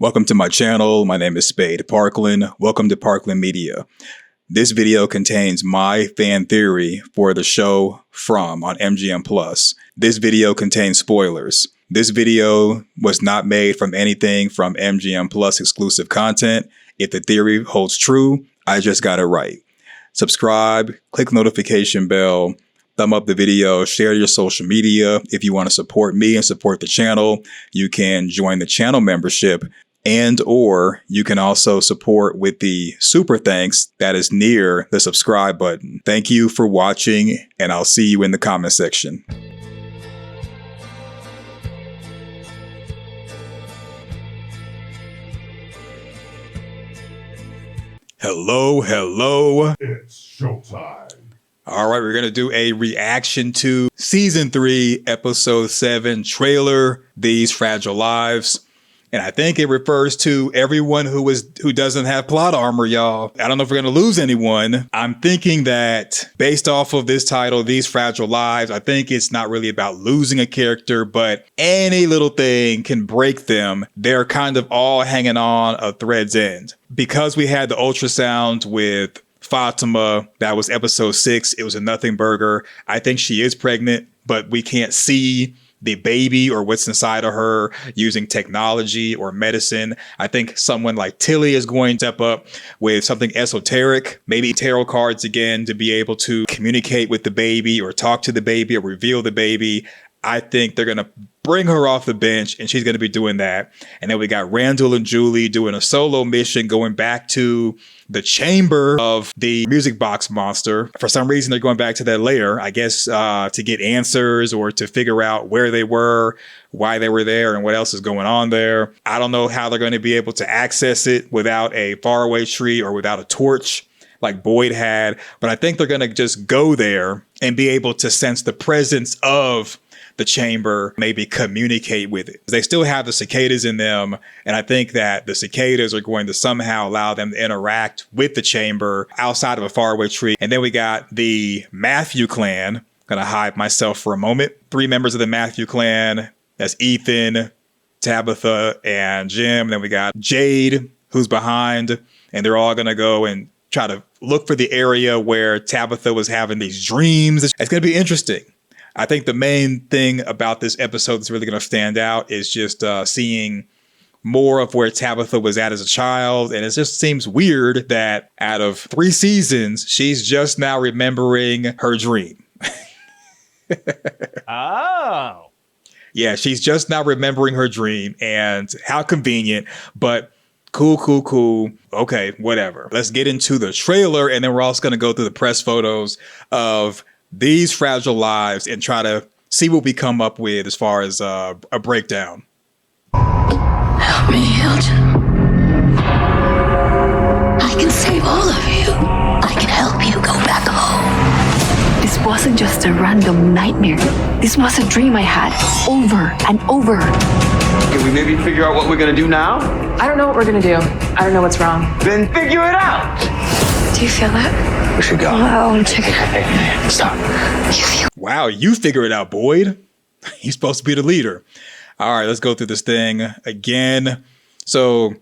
Welcome to my channel. My name is Spade Parkland. Welcome to Parkland Media. This video contains my fan theory for the show From on MGM+. This video contains spoilers. This video was not made from anything from MGM+ exclusive content. If the theory holds true, I just got it right. Subscribe, click the notification bell, thumb up the video, share your social media. If you want to support me and support the channel, you can join the channel membership, and or you can also support with the super thanks that is near the subscribe button. Thank you for watching, and I'll see you in the comment section. Hello. It's showtime. All right, we're going to do a reaction to Season 3, Episode 7 trailer, These Fragile Lives. And I think it refers to everyone who doesn't have plot armor, y'all. I don't know if we're going to lose anyone. I'm thinking that based off of this title, These Fragile Lives, I think it's not really about losing a character, but any little thing can break them. They're kind of all hanging on a thread's end. Because we had the ultrasound with Fatima, that was episode 6. It was a nothing burger. I think she is pregnant, but we can't see the baby or what's inside of her using technology or medicine. I think someone like Tilly is going to step up with something esoteric, maybe tarot cards again, to be able to communicate with the baby or talk to the baby or reveal the baby. I think they're going to bring her off the bench and she's going to be doing that. And then we got Randall and Julie doing a solo mission, going back to the chamber of the music box monster. For some reason, they're going back to that lair, I guess, to get answers or to figure out where they were, why they were there, and what else is going on there. I don't know how they're going to be able to access it without a faraway tree or without a torch like Boyd had. But I think they're going to just go there and be able to sense the presence of the chamber, maybe communicate with it. They still have the cicadas in them, and I think that the cicadas are going to somehow allow them to interact with the chamber outside of a faraway tree. And then we got the Matthew clan. Gonna hide myself for a moment. 3 members of the Matthew clan. That's Ethan, Tabitha, and Jim. Then we got Jade, who's behind, and they're all gonna go and try to look for the area where Tabitha was having these dreams. It's gonna be interesting. I think the main thing about this episode that's really going to stand out is just seeing more of where Tabitha was at as a child. And it just seems weird that out of 3 seasons, she's just now remembering her dream. Oh. Yeah, she's just now remembering her dream, and how convenient, but cool. Okay, whatever. Let's get into the trailer, and then we're also going to go through the press photos of These Fragile Lives and try to see what we come up with as far as a breakdown. Help me, Elgin. I can save all of you. I can help you go back home. This wasn't just a random nightmare. This was a dream I had over and over. Can we maybe figure out what we're gonna do now? I don't know what we're gonna do. I don't know what's wrong. Then figure it out! Do you feel that? We should go. Oh, check it. Hey, stop. Wow, you figure it out, Boyd. You're supposed to be the leader. All right, let's go through this thing again. So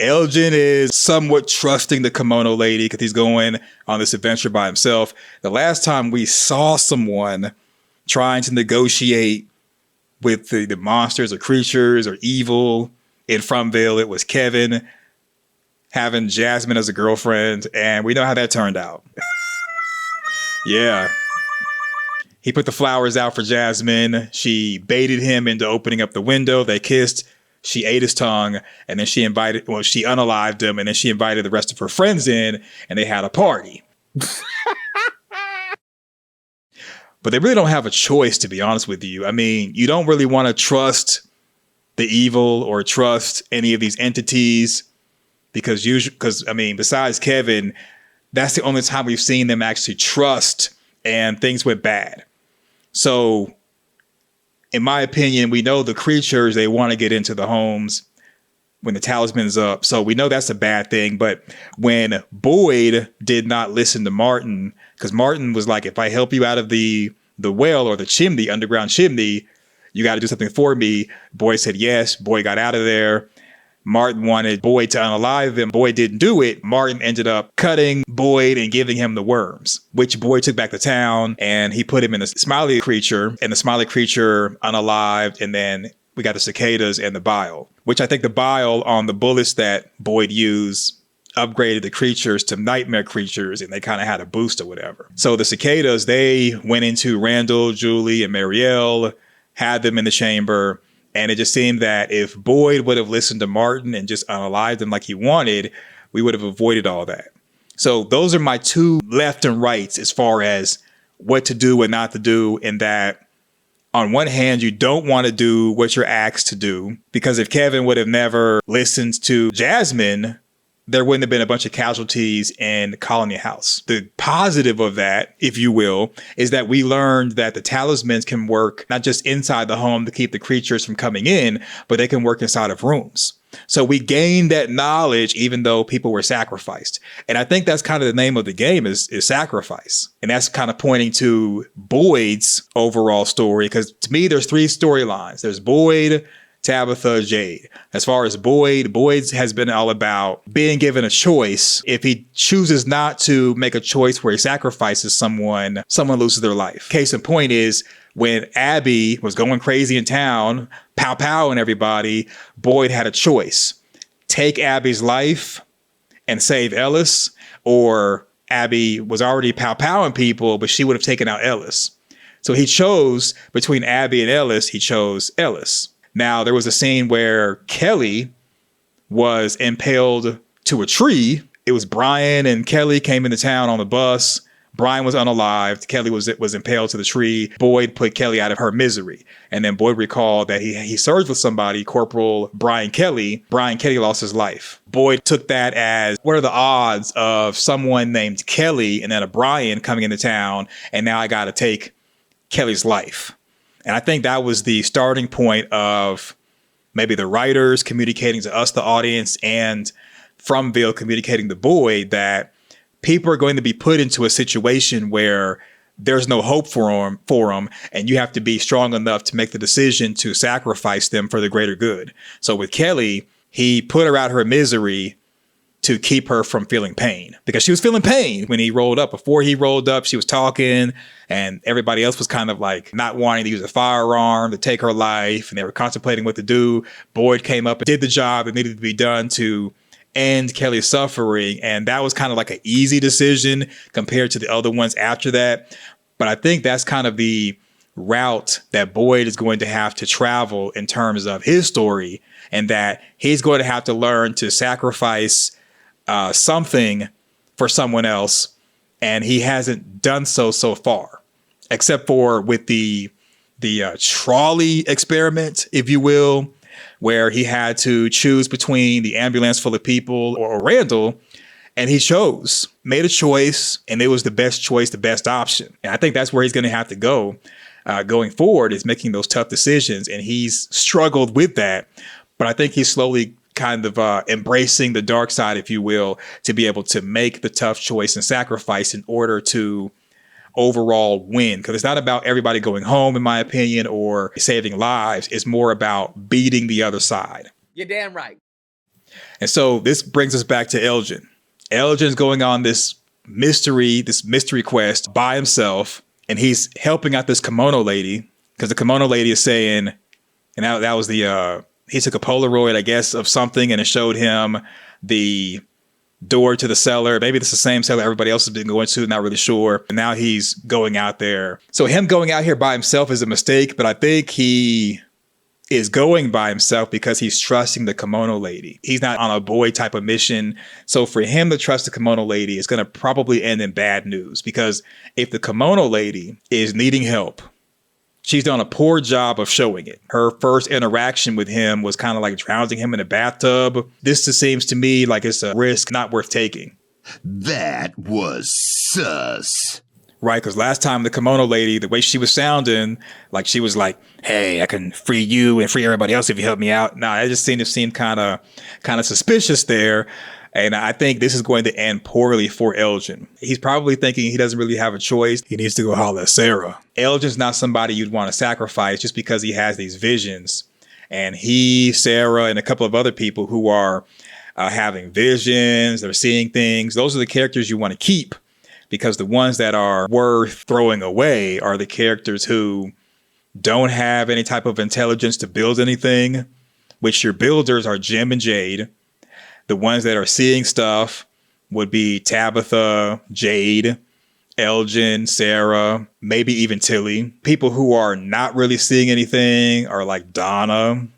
Elgin is somewhat trusting the kimono lady because he's going on this adventure by himself. The last time we saw someone trying to negotiate with the monsters or creatures or evil in Fromville, it was Kevin having Jasmine as a girlfriend, and we know how that turned out. Yeah. He put the flowers out for Jasmine. She baited him into opening up the window. They kissed. She ate his tongue, and then she unalived him, and then she invited the rest of her friends in, and they had a party. But they really don't have a choice, to be honest with you. I mean, you don't really want to trust the evil or trust any of these entities because besides Kevin, that's the only time we've seen them actually trust, and things went bad. So in my opinion, we know the creatures, they want to get into the homes when the talisman's up. So we know that's a bad thing. But when Boyd did not listen to Martin, because Martin was like, if I help you out of the well or the chimney, underground chimney, you got to do something for me. Boyd said yes. Boyd got out of there. Martin wanted Boyd to unalive him. Boyd didn't do it. Martin ended up cutting Boyd and giving him the worms, which Boyd took back to town, and he put him in the smiley creature, and the smiley creature unalived, and then we got the cicadas and the bile, which I think the bile on the bullets that Boyd used upgraded the creatures to nightmare creatures, and they kind of had a boost or whatever. So the cicadas, they went into Randall, Julie, and Marielle, had them in the chamber, and it just seemed that if Boyd would have listened to Martin and just unalived him like he wanted, we would have avoided all that. So those are my two left and rights as far as what to do and not to do, in that on one hand, you don't want to do what you're asked to do, because if Kevin would have never listened to Jasmine, there wouldn't have been a bunch of casualties in Colony House. The positive of that, if you will, is that we learned that the talismans can work not just inside the home to keep the creatures from coming in, but they can work inside of rooms. So we gained that knowledge even though people were sacrificed. And I think that's kind of the name of the game is sacrifice. And that's kind of pointing to Boyd's overall story, because to me, there's three storylines. There's Boyd, Tabitha, Jade. As far as Boyd has been all about being given a choice. If he chooses not to make a choice where he sacrifices someone loses their life. Case in point is when Abby was going crazy in town, pow pow and everybody, Boyd had a choice. Take Abby's life and save Ellis, or Abby was already pow powing people, but she would have taken out Ellis. So he chose between Abby and Ellis, he chose Ellis. Now, there was a scene where Kelly was impaled to a tree. It was Brian and Kelly came into town on the bus. Brian was unalived. Kelly was impaled to the tree. Boyd put Kelly out of her misery. And then Boyd recalled that he served with somebody, Corporal Brian Kelly. Brian Kelly lost his life. Boyd took that as, what are the odds of someone named Kelly and then a Brian coming into town, and now I got to take Kelly's life. And I think that was the starting point of maybe the writers communicating to us, the audience, and Fromville communicating to Boyd that people are going to be put into a situation where there's no hope for them, and you have to be strong enough to make the decision to sacrifice them for the greater good. So with Kelly, he put her out of her misery to keep her from feeling pain, because she was feeling pain when he rolled up. Before he rolled up, she was talking, and everybody else was kind of like not wanting to use a firearm to take her life, and they were contemplating what to do. Boyd came up and did the job that needed to be done to end Kelly's suffering, and that was kind of like an easy decision compared to the other ones after that. But I think that's kind of the route that Boyd is going to have to travel in terms of his story, and that he's going to have to learn to sacrifice something for someone else, and he hasn't done so far, except for with the trolley experiment, if you will, where he had to choose between the ambulance full of people or Randall, and he made a choice, and it was the best choice, the best option. And I think that's where he's going to have to go going forward, is making those tough decisions, and he's struggled with that, but I think he's slowly kind of embracing the dark side, if you will, to be able to make the tough choice and sacrifice in order to overall win. Because it's not about everybody going home, in my opinion, or saving lives. It's more about beating the other side. You're damn right. And so this brings us back to Elgin. Elgin's going on this mystery quest by himself, and he's helping out this kimono lady, because the kimono lady is saying, and that was he took a Polaroid, I guess, of something, and it showed him the door to the cellar. Maybe it's the same cellar everybody else has been going to, not really sure. And now he's going out there. So him going out here by himself is a mistake, but I think he is going by himself because he's trusting the kimono lady. He's not on a Boyd type of mission. So for him to trust the kimono lady is going to probably end in bad news, because if the kimono lady is needing help, she's done a poor job of showing it. Her first interaction with him was kind of like drowning him in a bathtub. This just seems to me like it's a risk not worth taking. That was sus. Right, because last time the kimono lady, the way she was sounding, like she was like, hey, I can free you and free everybody else if you help me out. Nah, it just seemed kind of suspicious there. And I think this is going to end poorly for Elgin. He's probably thinking he doesn't really have a choice. He needs to go holler at Sarah. Elgin's not somebody you'd want to sacrifice just because he has these visions. And he, Sarah, and a couple of other people who are having visions, they're seeing things. Those are the characters you want to keep, because the ones that are worth throwing away are the characters who don't have any type of intelligence to build anything, which your builders are Jim and Jade. The ones that are seeing stuff would be Tabitha, Jade, Elgin, Sarah, maybe even Tilly. People who are not really seeing anything are like Donna.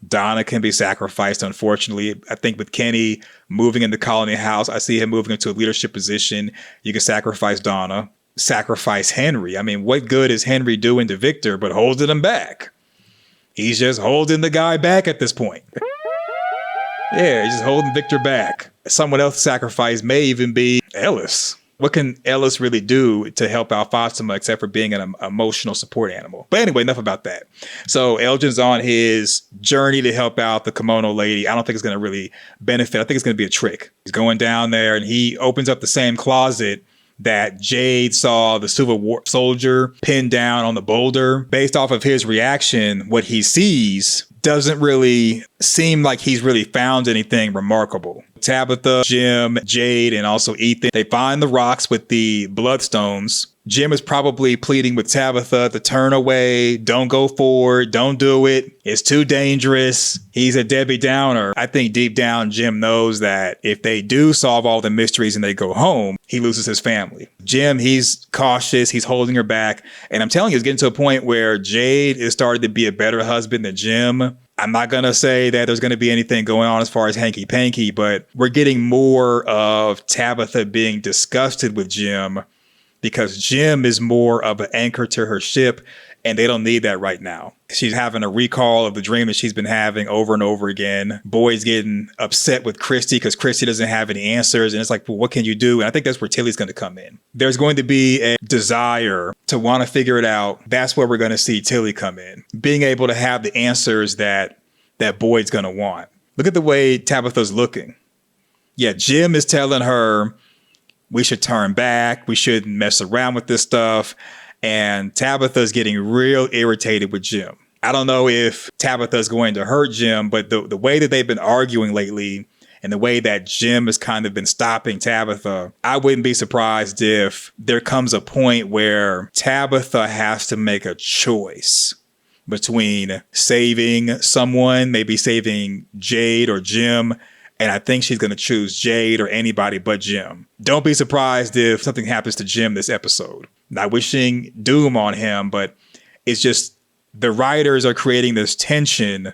Donna can be sacrificed, unfortunately. I think with Kenny moving into Colony House, I see him moving into a leadership position. You can sacrifice Donna. Sacrifice Henry. I mean, what good is Henry doing to Victor but holding him back? He's just holding the guy back at this point. Yeah, he's just holding Victor back. Someone else sacrificed may even be Ellis. What can Ellis really do to help out Fatima except for being an emotional support animal? But anyway, enough about that. So Elgin's on his journey to help out the kimono lady. I don't think it's going to really benefit. I think it's going to be a trick. He's going down there and he opens up the same closet that Jade saw the Civil War soldier pinned down on the boulder. Based off of his reaction, what he sees doesn't really seem like he's really found anything remarkable. Tabitha, Jim, Jade, and also Ethan, they find the rocks with the bloodstones. Jim is probably pleading with Tabitha to turn away, don't go forward, don't do it. It's too dangerous. He's a Debbie Downer. I think deep down, Jim knows that if they do solve all the mysteries and they go home, he loses his family. Jim, he's cautious. He's holding her back. And I'm telling you, it's getting to a point where Jade is starting to be a better husband than Jim. I'm not going to say that there's going to be anything going on as far as hanky-panky, but we're getting more of Tabitha being disgusted with Jim because Jim is more of an anchor to her ship, and they don't need that right now. She's having a recall of the dream that she's been having over and over again. Boyd's getting upset with Christy because Christy doesn't have any answers, and it's like, well, what can you do? And I think that's where Tilly's going to come in. There's going to be a desire to want to figure it out. That's where we're going to see Tilly come in, being able to have the answers that Boyd's going to want. Look at the way Tabitha's looking. Yeah, Jim is telling her we should turn back. We shouldn't mess around with this stuff. And Tabitha's getting real irritated with Jim. I don't know if Tabitha's going to hurt Jim, but the way that they've been arguing lately and the way that Jim has kind of been stopping Tabitha, I wouldn't be surprised if there comes a point where Tabitha has to make a choice between saving someone, maybe saving Jade or Jim. And I think she's going to choose Jade or anybody but Jim. Don't be surprised if something happens to Jim this episode. Not wishing doom on him, but it's just the writers are creating this tension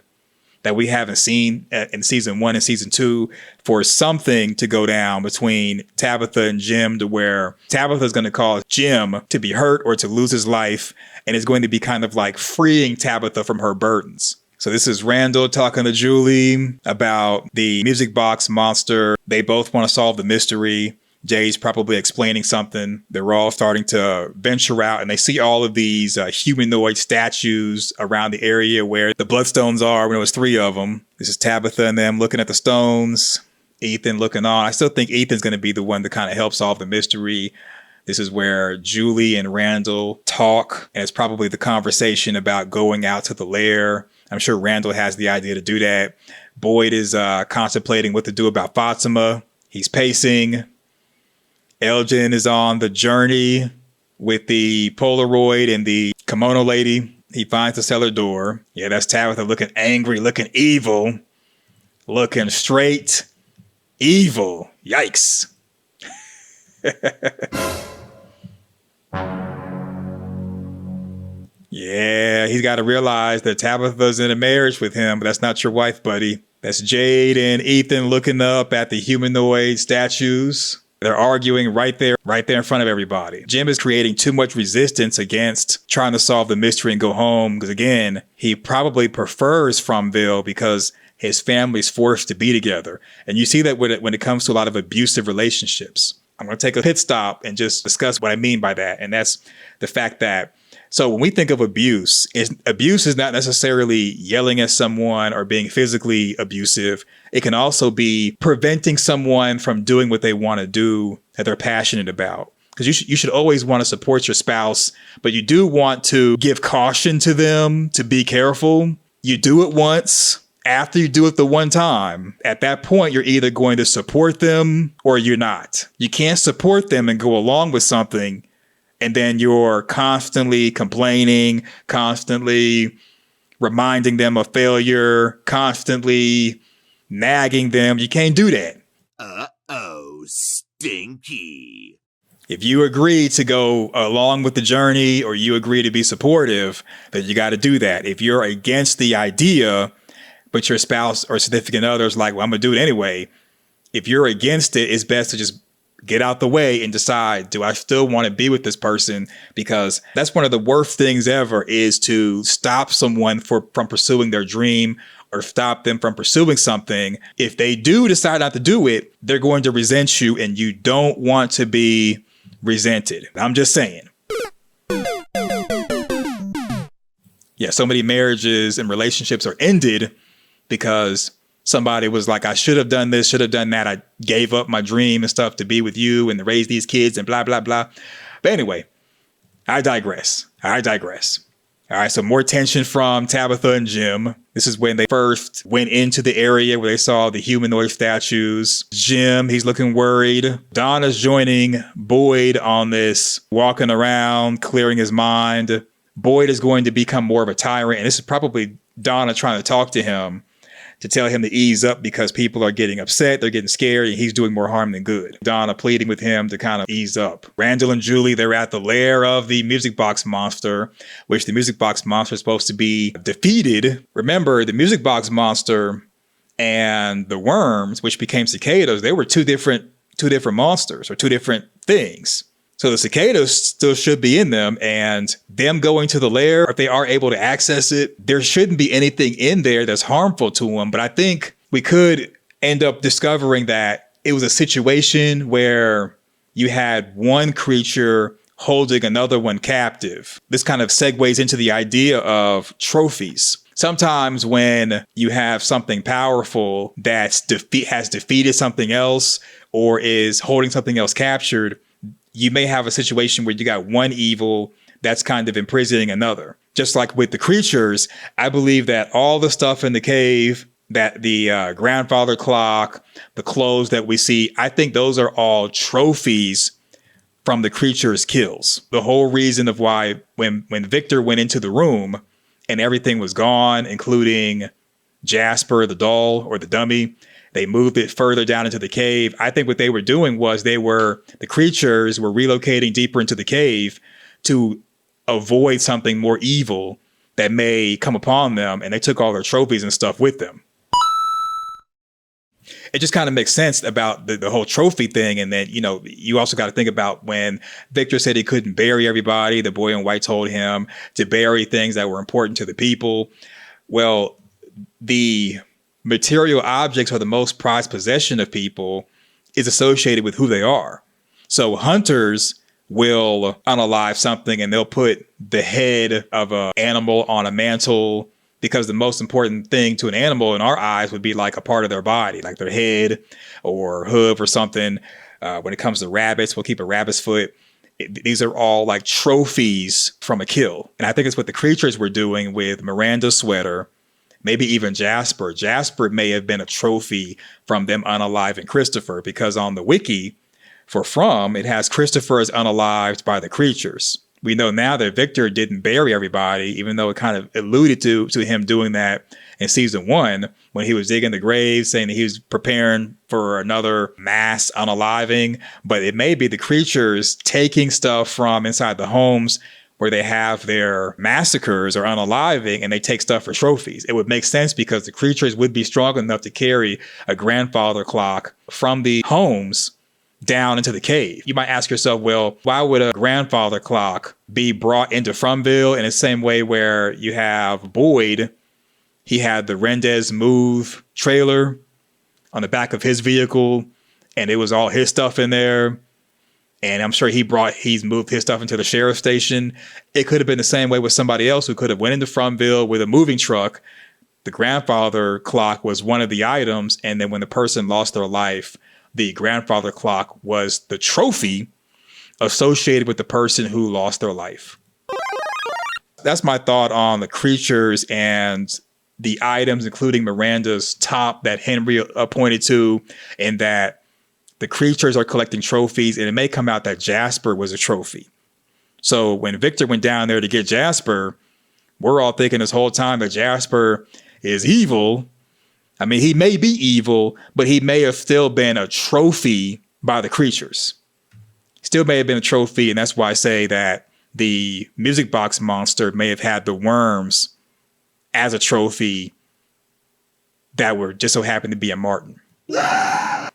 that we haven't seen in season 1 and season 2 for something to go down between Tabitha and Jim, to where Tabitha is going to cause Jim to be hurt or to lose his life. And it's going to be kind of like freeing Tabitha from her burdens. So this is Randall talking to Julie about the music box monster. They both want to solve the mystery. Jay's probably explaining something. They're all starting to venture out and they see all of these humanoid statues around the area where the bloodstones are. When it was 3 of them. This is Tabitha and them looking at the stones. Ethan looking on. I still think Ethan's going to be the one to kind of help solve the mystery. This is where Julie and Randall talk, and it's probably the conversation about going out to the lair. I'm sure Randall has the idea to do that. Boyd is contemplating what to do about Fatima. He's pacing. Elgin is on the journey with the Polaroid and the kimono lady. He finds the cellar door. Yeah, that's Tabitha looking angry, looking evil, looking straight evil. Yikes. Yeah, he's got to realize that Tabitha's in a marriage with him, but that's not your wife, buddy. That's Jade and Ethan looking up at the humanoid statues. They're arguing right there in front of everybody. Jim is creating too much resistance against trying to solve the mystery and go home. Because again, he probably prefers Fromville because his family's forced to be together. And you see that when it comes to a lot of abusive relationships. I'm going to take a pit stop and just discuss what I mean by that. And that's the fact that, so when we think of abuse is not necessarily yelling at someone or being physically abusive. It can also be preventing someone from doing what they want to do that they're passionate about. Because you should always want to support your spouse, but you do want to give caution to them to be careful. You do it once. After you do it the one time, at that point, you're either going to support them or you're not. You can't support them and go along with something and then you're constantly complaining, constantly reminding them of failure, constantly nagging them. You can't do that. Uh-oh, stinky. If you agree to go along with the journey or you agree to be supportive, then you got to do that. If you're against the idea, but your spouse or significant other is like, well, I'm going to do it anyway. If you're against it, it's best to just get out the way and decide, do I still want to be with this person? Because that's one of the worst things ever, is to stop someone from pursuing their dream or stop them from pursuing something. If they do decide not to do it, they're going to resent you, and you don't want to be resented. I'm just saying. Yeah, so many marriages and relationships are ended because somebody was like, I should have done this, should have done that. I gave up my dream and stuff to be with you and to raise these kids and blah, blah, blah. But anyway, I digress. All right, so more tension from Tabitha and Jim. This is when they first went into the area where they saw the humanoid statues. Jim, he's looking worried. Donna's joining Boyd on this, walking around, clearing his mind. Boyd is going to become more of a tyrant, and this is probably Donna trying to talk to him to tell him to ease up because people are getting upset, they're getting scared, and he's doing more harm than good. Donna pleading with him to kind of ease up. Randall and Julie, they're at the lair of the music box monster, which the music box monster is supposed to be defeated. Remember, the music box monster and the worms, which became cicadas, they were two different monsters or two different things. So the cicadas still should be in them, and them going to the lair, if they are able to access it, there shouldn't be anything in there that's harmful to them. But I think we could end up discovering that it was a situation where you had one creature holding another one captive. This kind of segues into the idea of trophies. Sometimes when you have something powerful that has defeated something else or is holding something else captured, you may have a situation where you got one evil that's kind of imprisoning another. Just like with the creatures, I believe that all the stuff in the cave, that the grandfather clock, the clothes that we see, I think those are all trophies from the creature's kills. The whole reason of why when Victor went into the room and everything was gone, including Jasper, the doll or the dummy, they moved it further down into the cave. I think what they were doing was the creatures were relocating deeper into the cave to avoid something more evil that may come upon them. And they took all their trophies and stuff with them. It just kind of makes sense about the whole trophy thing. And then, you also got to think about when Victor said he couldn't bury everybody, the boy in white told him to bury things that were important to the people. Well, the material objects are the most prized possession of people is associated with who they are. So hunters will unalive something and they'll put the head of an animal on a mantle because the most important thing to an animal in our eyes would be like a part of their body, like their head or hoof or something. When it comes to rabbits, we'll keep a rabbit's foot. These are all like trophies from a kill. And I think it's what the creatures were doing with Miranda's sweater. Maybe even Jasper. Jasper may have been a trophy from them unaliving Christopher, because on the wiki for From, it has Christopher as unalived by the creatures. We know now that Victor didn't bury everybody, even though it kind of alluded to him doing that in season 1 when he was digging the grave, saying that he was preparing for another mass unaliving. But it may be the creatures taking stuff from inside the homes where they have their massacres or unaliving and they take stuff for trophies. It would make sense because the creatures would be strong enough to carry a grandfather clock from the homes down into the cave. You might ask yourself, well, why would a grandfather clock be brought into Fromville in the same way where you have Boyd? He had the Rendez Move trailer on the back of his vehicle and it was all his stuff in there. And I'm sure he's moved his stuff into the sheriff's station. It could have been the same way with somebody else who could have went into Fromville with a moving truck. The grandfather clock was one of the items. And then when the person lost their life, the grandfather clock was the trophy associated with the person who lost their life. That's my thought on the creatures and the items, including Miranda's top that Henry pointed to, and that the creatures are collecting trophies, and it may come out that Jasper was a trophy. So when Victor went down there to get Jasper, we're all thinking this whole time that Jasper is evil. I mean, he may be evil, but he may have still been a trophy by the creatures. Still may have been a trophy, and that's why I say that the music box monster may have had the worms as a trophy that were just so happened to be a Martin.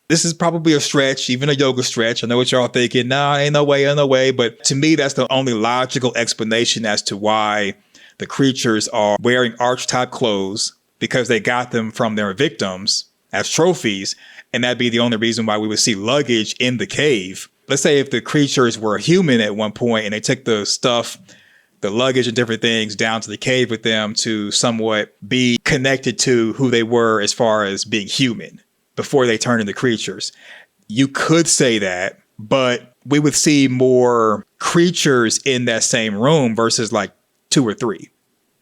This is probably a stretch, even a yoga stretch. I know what y'all thinking. Nah, ain't no way. But to me, that's the only logical explanation as to why the creatures are wearing archetype clothes, because they got them from their victims as trophies. And that'd be the only reason why we would see luggage in the cave. Let's say if the creatures were human at one point and they took the stuff, the luggage and different things down to the cave with them to somewhat be connected to who they were as far as being human before they turned into creatures. You could say that, but we would see more creatures in that same room versus like 2 or 3,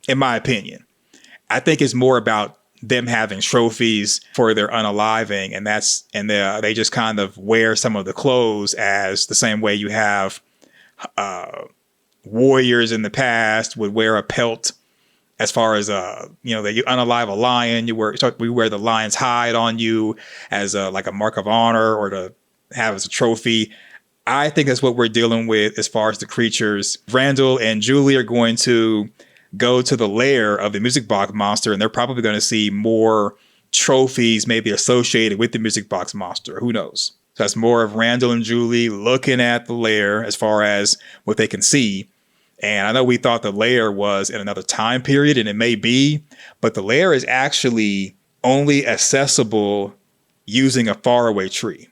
in my opinion. I think it's more about them having trophies for their unaliving, and they just kind of wear some of the clothes as the same way you have warriors in the past would wear a pelt. As far as that you unalive a lion, we wear the lion's hide on you as like a mark of honor or to have as a trophy. I think that's what we're dealing with as far as the creatures. Randall and Julie are going to go to the lair of the music box monster, and they're probably going to see more trophies maybe associated with the music box monster. Who knows? So that's more of Randall and Julie looking at the lair as far as what they can see. And I know we thought the lair was in another time period, and it may be, but the lair is actually only accessible using a faraway tree.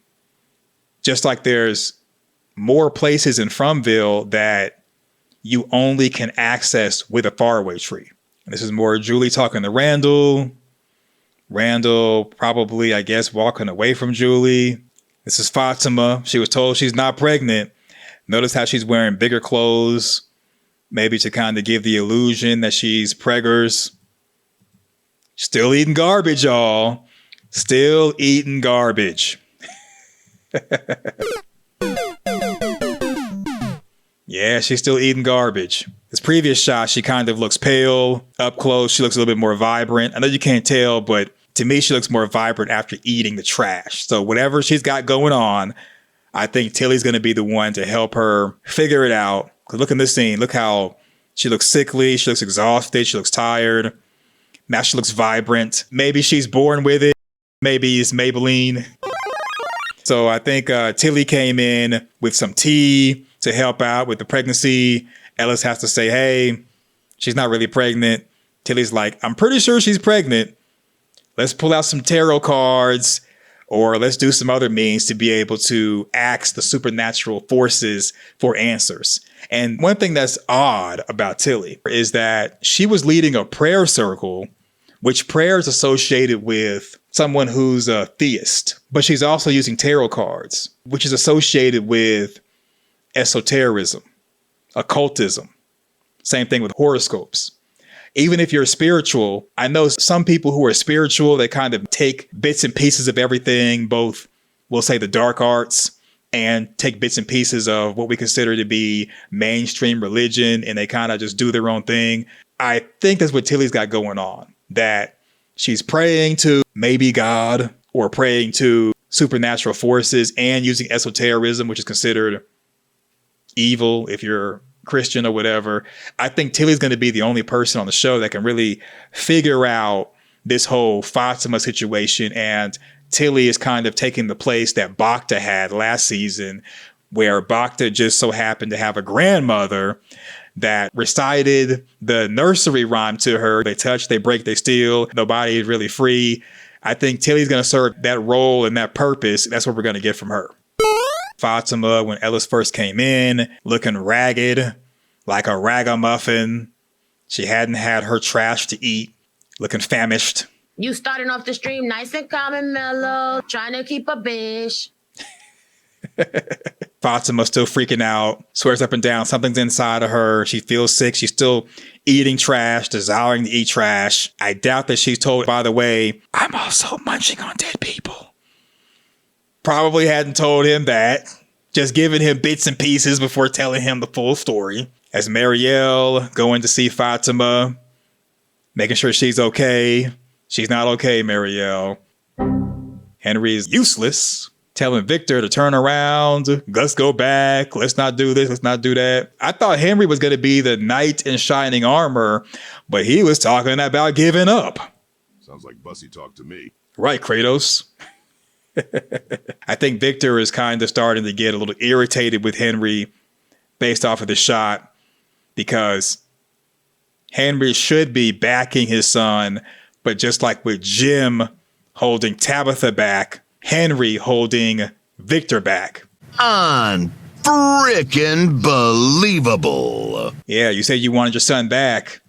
Just like there's more places in Fromville that you only can access with a faraway tree. And this is more Julie talking to Randall. Randall probably, I guess, walking away from Julie. This is Fatima. She was told she's not pregnant. Notice how she's wearing bigger clothes, maybe to kind of give the illusion that she's preggers. Still eating garbage, y'all. Still eating garbage. Yeah, she's still eating garbage. This previous shot, she kind of looks pale. Up close, she looks a little bit more vibrant. I know you can't tell, but to me, she looks more vibrant after eating the trash. So whatever she's got going on, I think Tilly's going to be the one to help her figure it out. Because look in this scene. Look how she looks sickly. She looks exhausted. She looks tired. Now she looks vibrant. Maybe she's born with it. Maybe it's Maybelline. So I think Tilly came in with some tea to help out with the pregnancy. Ellis has to say, hey, she's not really pregnant. Tilly's like, I'm pretty sure she's pregnant. Let's pull out some tarot cards, or let's do some other means to be able to ask the supernatural forces for answers. And one thing that's odd about Tilly is that she was leading a prayer circle, which prayer is associated with someone who's a theist, but she's also using tarot cards, which is associated with esotericism, occultism. Same thing with horoscopes. Even if you're spiritual, I know some people who are spiritual, they kind of take bits and pieces of everything, both, we'll say, the dark arts, and take bits and pieces of what we consider to be mainstream religion, and they kind of just do their own thing. I think that's what Tilly's got going on, that she's praying to maybe God or praying to supernatural forces and using esotericism, which is considered evil if you're Christian or whatever. I think Tilly's going to be the only person on the show that can really figure out this whole Fatima situation. And Tilly is kind of taking the place that Bacta had last season, where Bacta just so happened to have a grandmother that recited the nursery rhyme to her. They touch, they break, they steal. Nobody is really free. I think Tilly's going to serve that role and that purpose. That's what we're going to get from her. Fatima, when Ellis first came in, looking ragged, like a ragamuffin. She hadn't had her trash to eat, looking famished. You starting off the stream nice and calm and mellow, trying to keep a bish. Fatima's still freaking out, swears up and down something's inside of her. She feels sick. She's still eating trash, desiring to eat trash. I doubt that she's told, by the way, I'm also munching on dead people. Probably hadn't told him that. Just giving him bits and pieces before telling him the full story. As Marielle going to see Fatima, making sure she's okay. She's not okay, Marielle. Henry is useless, telling Victor to turn around. Let's go back. Let's not do this. Let's not do that. I thought Henry was going to be the knight in shining armor, but he was talking about giving up. Sounds like Bussy talk to me. Right, Kratos. I think Victor is kind of starting to get a little irritated with Henry based off of the shot, because Henry should be backing his son, but just like with Jim holding Tabitha back, Henry holding Victor back. Unfrickin' believable. Yeah, you said you wanted your son back,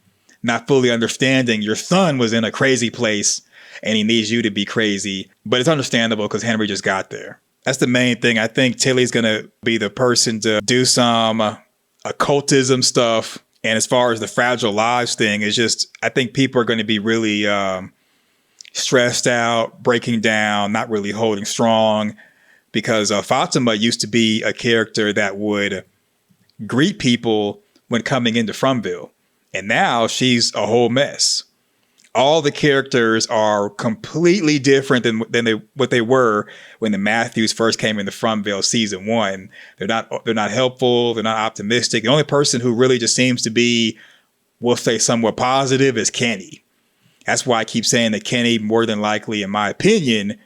not fully understanding your son was in a crazy place and he needs you to be crazy. But it's understandable because Henry just got there. That's the main thing. I think Tilly's going to be the person to do some occultism stuff. And as far as the Fragile Lives thing, it's just, I think people are going to be really stressed out, breaking down, not really holding strong, because Fatima used to be a character that would greet people when coming into Fromville. And now she's a whole mess. All the characters are completely different than what they were when the Matthews first came into Fromville season 1. They're not helpful. They're not optimistic. The only person who really just seems to be, we'll say, somewhat positive is Kenny. That's why I keep saying that Kenny, more than likely, in my opinion,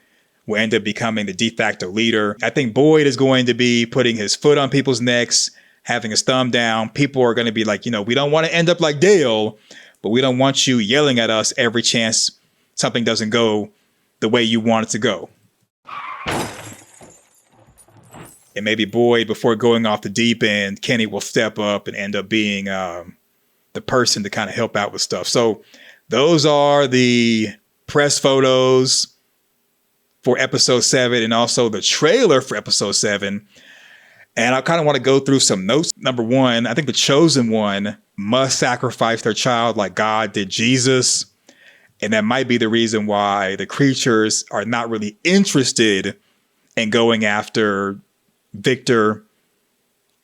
will end up becoming the de facto leader. I think Boyd is going to be putting his foot on people's necks, having his thumb down. People are going to be like, we don't want to end up like Dale, but we don't want you yelling at us every chance something doesn't go the way you want it to go. And maybe Boyd, before going off the deep end, Kenny will step up and end up being the person to kind of help out with stuff. So those are the press photos for episode 7 and also the trailer for episode 7. And I kind of want to go through some notes. Number 1, I think the chosen one must sacrifice their child like God did Jesus. And that might be the reason why the creatures are not really interested in going after Victor,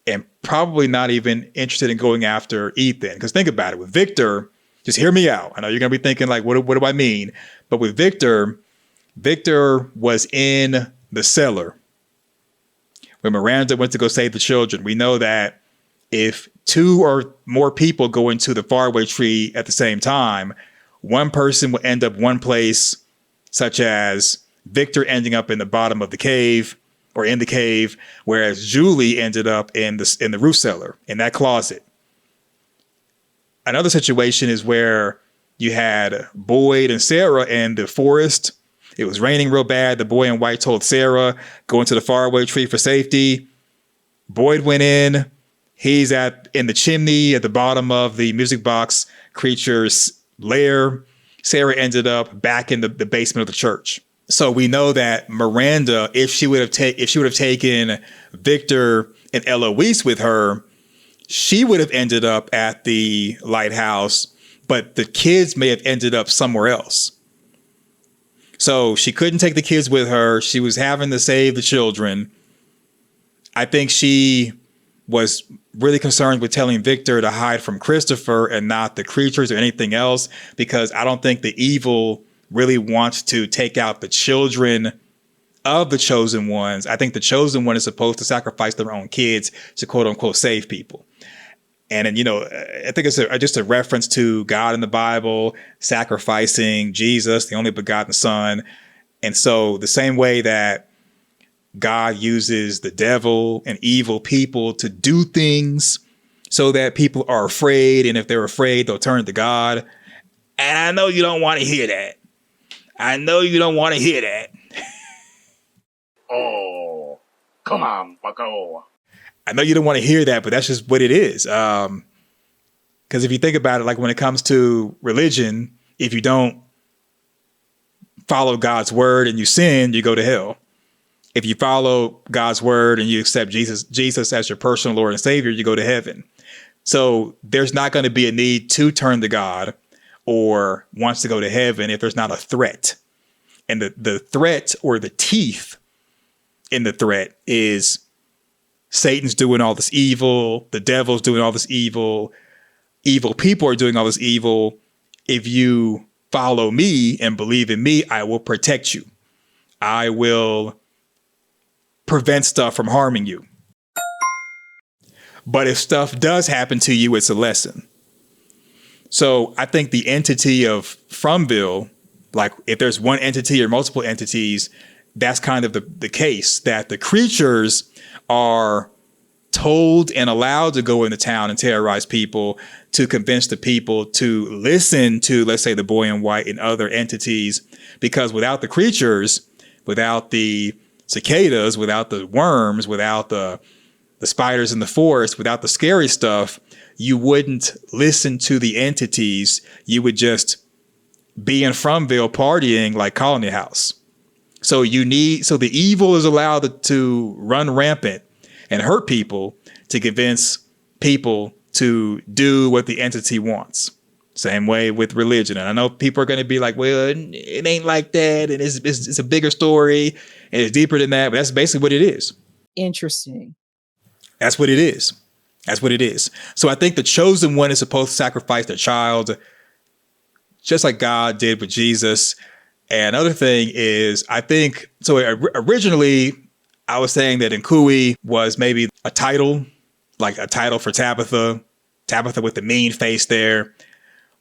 and probably not even interested in going after Ethan. Because think about it, with Victor, just hear me out. I know you're going to be thinking like, what do I mean? But with Victor was in the cellar when Miranda went to go save the children. We know that if 2 or more people go into the faraway tree at the same time, one person will end up one place, such as Victor ending up in the bottom of the cave or in the cave, whereas Julie ended up in the root cellar, in that closet. Another situation is where you had Boyd and Sarah in the forest. It was raining real bad. The boy in white told Sarah, go into the faraway tree for safety. Boyd went in. He's in the chimney at the bottom of the music box creature's lair. Sarah ended up back in the basement of the church. So we know that Miranda, if she would have taken Victor and Eloise with her, she would have ended up at the lighthouse, but the kids may have ended up somewhere else. So she couldn't take the kids with her. She was having to save the children. I think she was really concerned with telling Victor to hide from Christopher and not the creatures or anything else, because I don't think the evil really wants to take out the children of the chosen ones. I think the chosen one is supposed to sacrifice their own kids to quote unquote save people. And then, I think it's just a reference to God in the Bible, sacrificing Jesus, the only begotten Son. And so the same way that God uses the devil and evil people to do things so that people are afraid. And if they're afraid, they'll turn to God. And I know you don't want to hear that. Oh, come on, bucko. I know you don't want to hear that, but that's just what it is. Because if you think about it, like when it comes to religion, if you don't follow God's word and you sin, you go to hell. If you follow God's word and you accept Jesus as your personal Lord and Savior, you go to heaven. So there's not going to be a need to turn to God or wants to go to heaven if there's not a threat. And the threat or the teeth in the threat is Satan's doing all this evil, the devil's doing all this evil, evil people are doing all this evil. If you follow me and believe in me, I will protect you. I will prevent stuff from harming you. But if stuff does happen to you, it's a lesson. So I think the entity of Fromville, like if there's one entity or multiple entities, that's kind of the case, that the creatures are told and allowed to go into town and terrorize people to convince the people to listen to, let's say, the boy in white and other entities, because without the creatures, without the cicadas, without the worms, without the spiders in the forest, without the scary stuff, you wouldn't listen to the entities. You would just be in Fromville partying like Colony House. So the evil is allowed to run rampant and hurt people to convince people to do what the entity wants. Same way with religion. And I know people are going to be like, well, it ain't like that. And it's a bigger story and it's deeper than that. But that's basically what it is. Interesting. That's what it is. That's what it is. So I think the chosen one is supposed to sacrifice their child, just like God did with Jesus. And another thing is, I think, so originally I was saying that Anghkooey was maybe a title, like a title for Tabitha with the mean face there.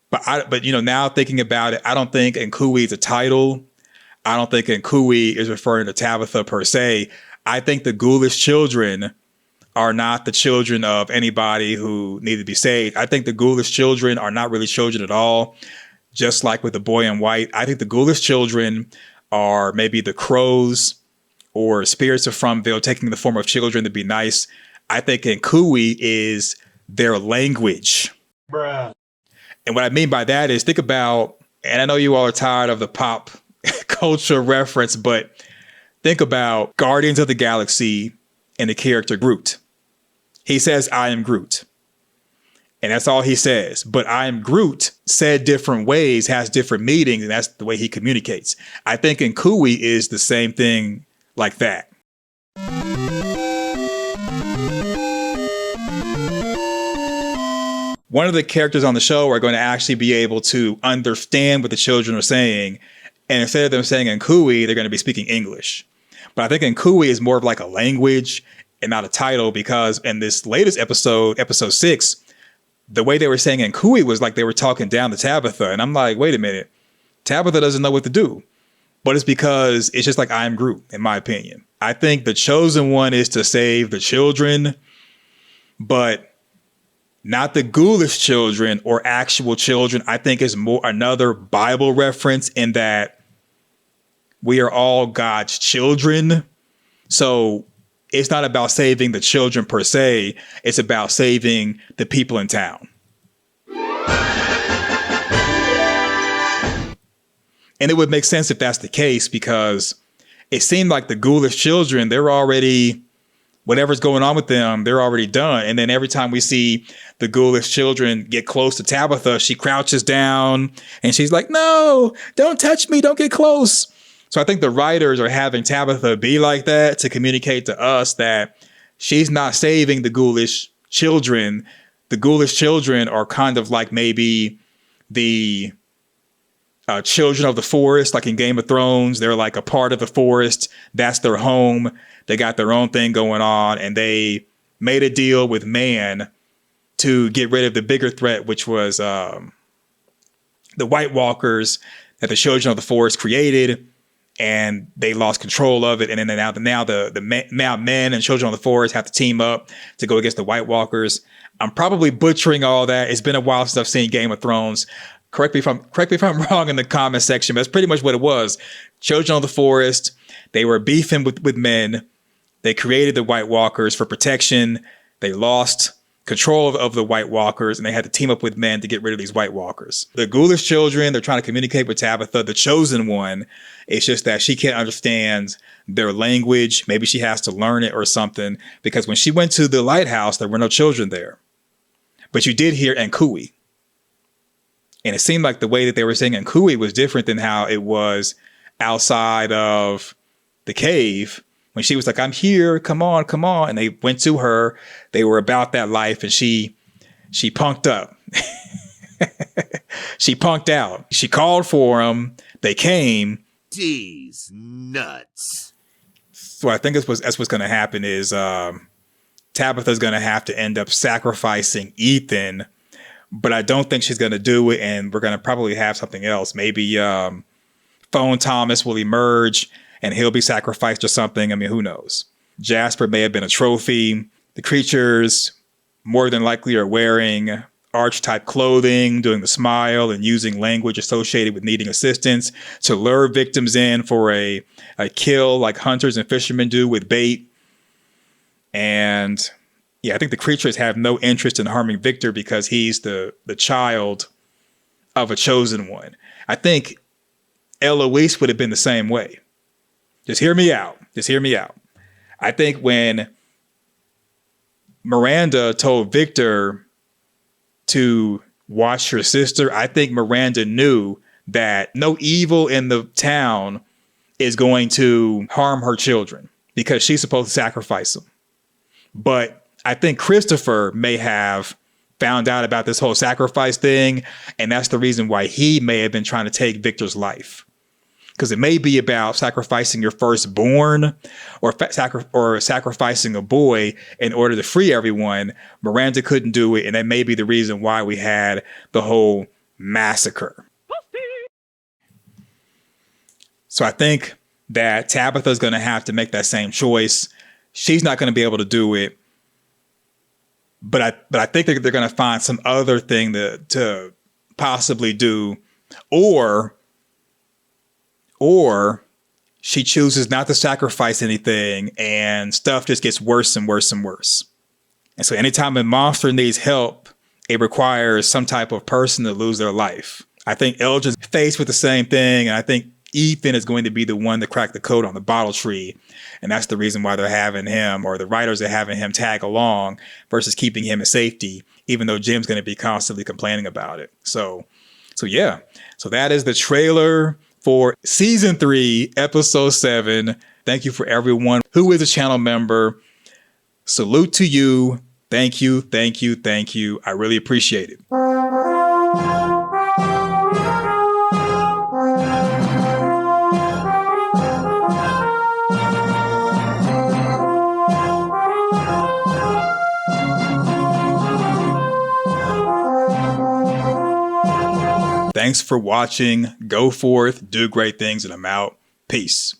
But now thinking about it, I don't think Anghkooey is a title. I don't think Anghkooey is referring to Tabitha per se. I think the ghoulish children are not the children of anybody who needed to be saved. I think the ghoulish children are not really children at all. Just like with the boy in white, I think the ghoulish children are maybe the crows or spirits of Fromville taking the form of children to be nice. I think Anghkooey is their language. Bruh. And what I mean by that is, think about, and I know you all are tired of the pop culture reference, but think about Guardians of the Galaxy and the character Groot. He says, I am Groot. And that's all he says. But I am Groot said different ways, has different meanings, and that's the way he communicates. I think Anghkooey is the same thing like that. One of the characters on the show are going to actually be able to understand what the children are saying. And instead of them saying Anghkooey, they're going to be speaking English. But I think Anghkooey is more of like a language and not a title, because in this latest episode 6, the way they were saying Anghkooey was like they were talking down to Tabitha. And I'm like, wait a minute. Tabitha doesn't know what to do. But it's because it's just like I am Groot, in my opinion. I think the chosen one is to save the children, but not the ghoulish children or actual children. I think is more another Bible reference in that we are all God's children. So it's not about saving the children per se. It's about saving the people in town. And it would make sense if that's the case, because it seemed like the ghoulish children, they're already, whatever's going on with them, they're already done. And then every time we see the ghoulish children get close to Tabitha, she crouches down and she's like, no, don't touch me. Don't get close. So I think the writers are having Tabitha be like that to communicate to us that she's not saving the ghoulish children. The ghoulish children are kind of like maybe the children of the forest, like in Game of Thrones. They're like a part of the forest. That's their home. They got their own thing going on, and they made a deal with man to get rid of the bigger threat, which was the White Walkers that the children of the forest created, and they lost control of it. And then now the men and children of the forest have to team up to go against the White Walkers. I'm probably butchering all that. It's been a while since I've seen Game of Thrones. Correct me if I'm wrong in the comment section, but that's pretty much what it was. Children of the forest, they were beefing with men. They created the White Walkers for protection. They lost control of the White Walkers, and they had to team up with men to get rid of these White Walkers. The ghoulish children, they're trying to communicate with Tabitha, the chosen one. It's just that she can't understand their language. Maybe she has to learn it or something, because when she went to the lighthouse, there were no children there. But you did hear Anghkooey. And it seemed like the way that they were saying Anghkooey was different than how it was outside of the cave. When she was like, I'm here, come on, come on. And they went to her. They were about that life, and she punked up. She punked out. She called for them. They came. Jeez, nuts. So I think that's what's going to happen is Tabitha's going to have to end up sacrificing Ethan, but I don't think she's going to do it. And we're going to probably have something else. Maybe Phone Thomas will emerge and he'll be sacrificed or something. I mean, who knows? Jasper may have been a trophy. The creatures more than likely are wearing archetype clothing, doing the smile and using language associated with needing assistance to lure victims in for a kill like hunters and fishermen do with bait. And yeah, I think the creatures have no interest in harming Victor because he's the child of a chosen one. I think Eloise would have been the same way. Just hear me out. Just hear me out. I think when Miranda told Victor to watch her sister, I think Miranda knew that no evil in the town is going to harm her children because she's supposed to sacrifice them. But I think Christopher may have found out about this whole sacrifice thing, and that's the reason why he may have been trying to take Victor's life. Because it may be about sacrificing your firstborn or sacrificing a boy in order to free everyone. Miranda couldn't do it, and that may be the reason why we had the whole massacre. So I think that Tabitha's going to have to make that same choice. She's not going to be able to do it. But I think they're going to find some other thing to possibly do, or she chooses not to sacrifice anything and stuff just gets worse and worse and worse. And so anytime a monster needs help, it requires some type of person to lose their life. I think Elgin's faced with the same thing, and I think Ethan is going to be the one to crack the code on the bottle tree. And that's the reason why they're having him, or the writers are having him tag along versus keeping him in safety, even though Jim's going to be constantly complaining about it. So yeah. So that is the trailer for season 3, episode 7. Thank you for everyone who is a channel member. Salute to you. Thank you. Thank you. Thank you. I really appreciate it. Thanks for watching. Go forth, do great things, and I'm out. Peace.